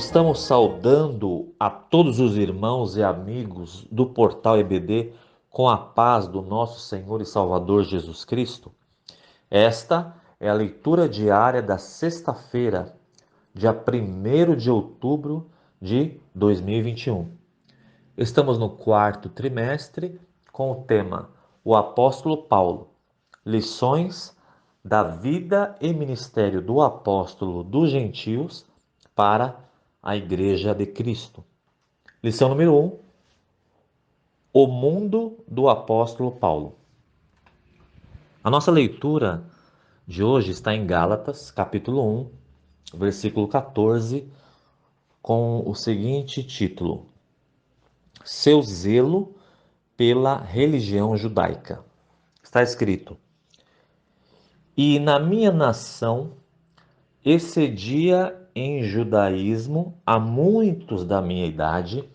Estamos saudando a todos os irmãos e amigos do Portal EBD com a paz do nosso Senhor e Salvador Jesus Cristo. Esta é a leitura diária da sexta-feira, dia 1º de outubro de 2021. Estamos no quarto trimestre com o tema O Apóstolo Paulo, lições da vida e ministério do apóstolo dos gentios para a Igreja de Cristo. Lição número 1, o mundo do apóstolo Paulo. A nossa leitura de hoje está em Gálatas, capítulo 1, versículo 14, com o seguinte título: Seu zelo pela religião judaica. Está escrito: E na minha nação excedia em judaísmo a muitos da minha idade,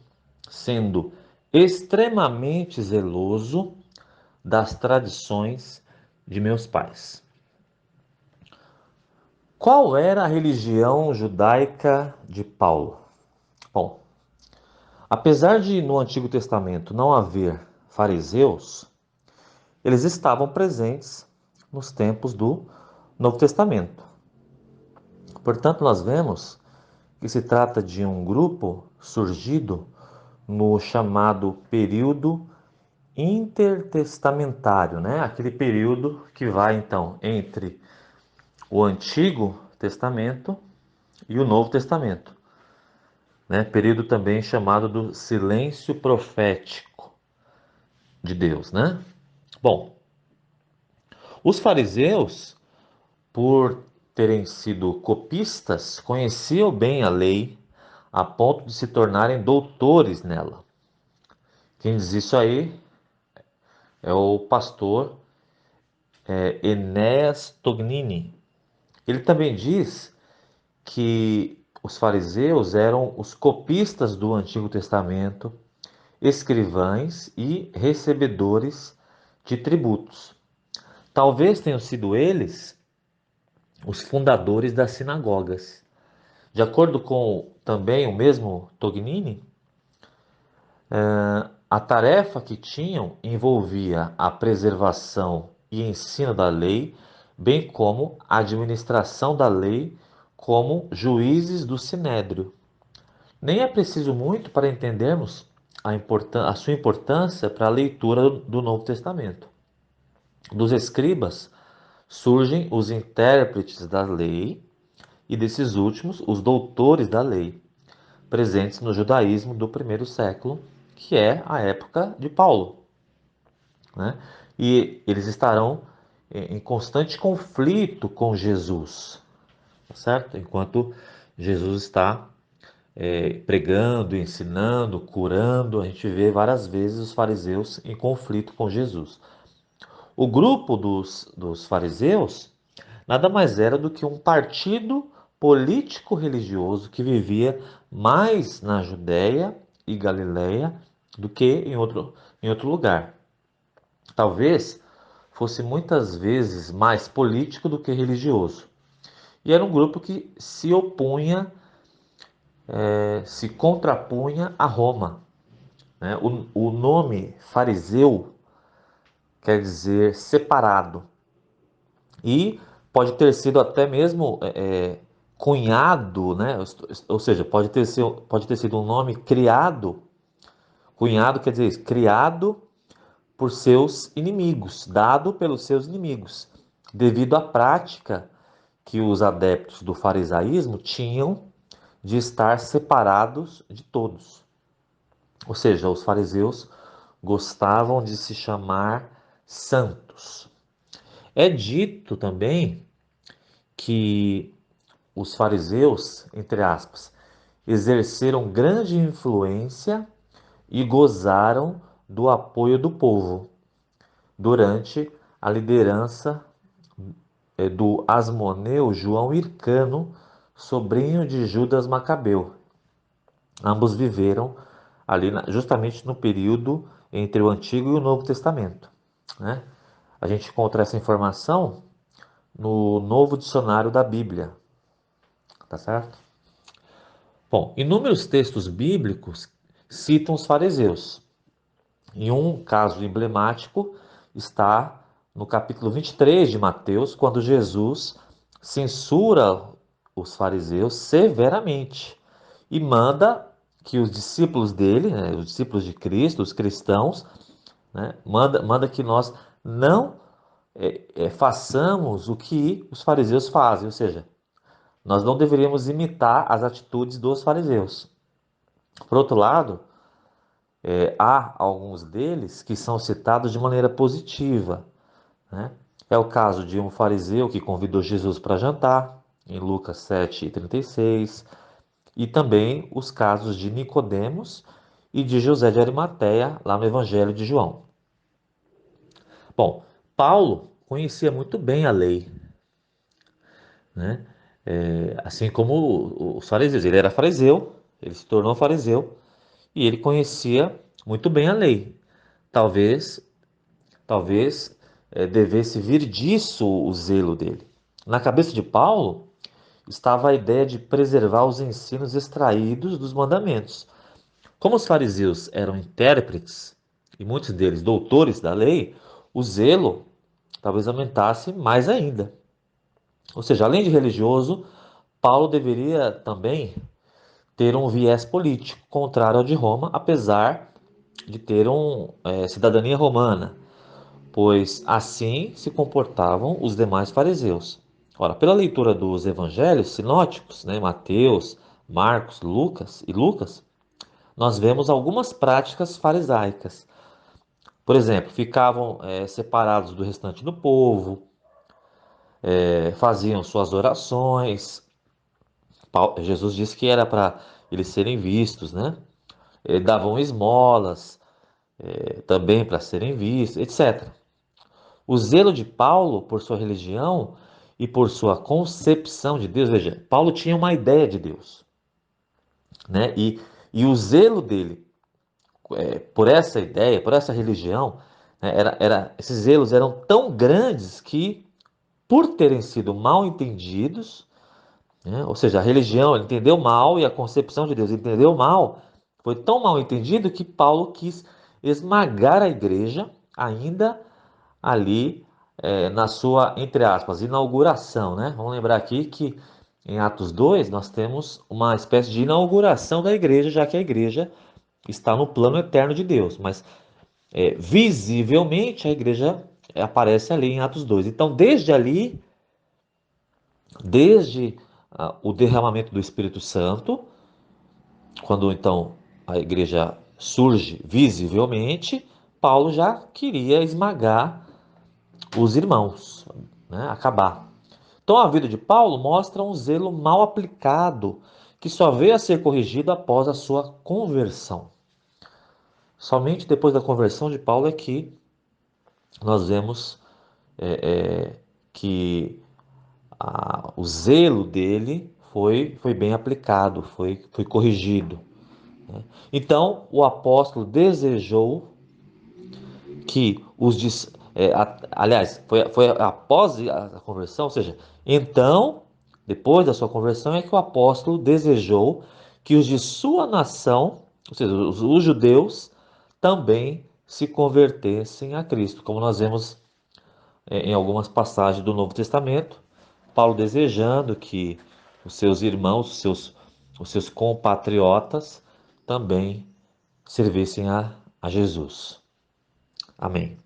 sendo extremamente zeloso das tradições de meus pais. Qual era a religião judaica de Paulo? Bom, apesar de no Antigo Testamento não haver fariseus, eles estavam presentes nos tempos do Novo Testamento. Portanto, nós vemos que se trata de um grupo surgido no chamado período intertestamentário, né? Aquele período que vai então entre o Antigo Testamento e o Novo Testamento, né? Período também chamado do silêncio profético de Deus, né? Bom, os fariseus, por terem sido copistas, conheciam bem a lei a ponto de se tornarem doutores nela. Quem diz isso aí é o pastor Enéas Tognini. Ele também diz que os fariseus eram os copistas do Antigo Testamento, escrivães e recebedores de tributos. Talvez tenham sido eles os fundadores das sinagogas. De acordo com também o mesmo Tognini, a tarefa que tinham envolvia a preservação e ensino da lei, bem como a administração da lei como juízes do sinédrio. Nem é preciso muito para entendermos a sua importância para a leitura do Novo Testamento. Dos escribas surgem os intérpretes da lei e desses últimos os doutores da lei, presentes no judaísmo do primeiro século, que é a época de Paulo, né? E eles estarão em constante conflito com Jesus, tá certo? Enquanto Jesus está pregando, ensinando, curando, a gente vê várias vezes os fariseus em conflito com Jesus. O grupo dos fariseus nada mais era do que um partido político-religioso que vivia mais na Judéia e Galiléia do que em outro lugar. Talvez fosse muitas vezes mais político do que religioso. E era um grupo que se opunha, se contrapunha a Roma, né? O nome fariseu quer dizer separado. E pode ter sido até mesmo cunhado, né? Ou seja, pode ter sido um nome criado. Cunhado quer dizer isso, criado por seus inimigos, dado pelos seus inimigos, devido à prática que os adeptos do farisaísmo tinham de estar separados de todos. Ou seja, os fariseus gostavam de se chamar santos. É dito também que os fariseus, entre aspas, exerceram grande influência e gozaram do apoio do povo durante a liderança do Asmoneu João Hircano, sobrinho de Judas Macabeu. Ambos viveram ali justamente no período entre o Antigo e o Novo Testamento, né? A gente encontra essa informação no Novo Dicionário da Bíblia, tá certo? Bom, inúmeros textos bíblicos citam os fariseus. E um caso emblemático está no capítulo 23 de Mateus, quando Jesus censura os fariseus severamente e manda que os discípulos dele, né, os discípulos de Cristo, os cristãos, né, manda que nós não façamos o que os fariseus fazem, ou seja, nós não deveríamos imitar as atitudes dos fariseus. Por outro lado, há alguns deles que são citados de maneira positiva, né? É o caso de um fariseu que convidou Jesus para jantar, em Lucas 7:36, e também os casos de Nicodemos e de José de Arimateia, lá no Evangelho de João. Bom, Paulo conhecia muito bem a lei, né? Assim como os fariseus. Ele era fariseu, ele se tornou fariseu e ele conhecia muito bem a lei. Talvez devesse vir disso o zelo dele. Na cabeça de Paulo estava a ideia de preservar os ensinos extraídos dos mandamentos. Como os fariseus eram intérpretes e muitos deles doutores da lei, o zelo talvez aumentasse mais ainda. Ou seja, além de religioso, Paulo deveria também ter um viés político contrário ao de Roma, apesar de ter cidadania romana, pois assim se comportavam os demais fariseus. Ora, pela leitura dos evangelhos sinóticos, né, Mateus, Marcos, Lucas, nós vemos algumas práticas farisaicas. Por exemplo, ficavam separados do restante do povo, faziam suas orações. Jesus disse que era para eles serem vistos, né? Davam esmolas, também para serem vistos, etc. O zelo de Paulo por sua religião e por sua concepção de Deus, veja, Paulo tinha uma ideia de Deus, né? E o zelo dele por essa ideia, por essa religião, né, esses zelos eram tão grandes que, por terem sido mal entendidos, né, ou seja, a religião ele entendeu mal e a concepção de Deus entendeu mal, foi tão mal entendido que Paulo quis esmagar a igreja ainda ali na sua, entre aspas, inauguração, né? Vamos lembrar aqui que em Atos 2 nós temos uma espécie de inauguração da igreja, já que a igreja está no plano eterno de Deus, mas visivelmente a igreja aparece ali em Atos 2. Então, desde ali, desde o derramamento do Espírito Santo, quando então a igreja surge visivelmente, Paulo já queria esmagar os irmãos, né? Acabar. Então a vida de Paulo mostra um zelo mal aplicado, que só veio a ser corrigido após a sua conversão. Somente depois da conversão de Paulo é que nós vemos que o zelo dele foi bem aplicado, foi corrigido. Então o apóstolo desejou que aliás, foi após a conversão, ou seja, então, depois da sua conversão, é que o apóstolo desejou que os de sua nação, ou seja, os judeus, também se convertessem a Cristo, como nós vemos em algumas passagens do Novo Testamento, Paulo desejando que os seus irmãos, os seus compatriotas, também servissem a Jesus. Amém.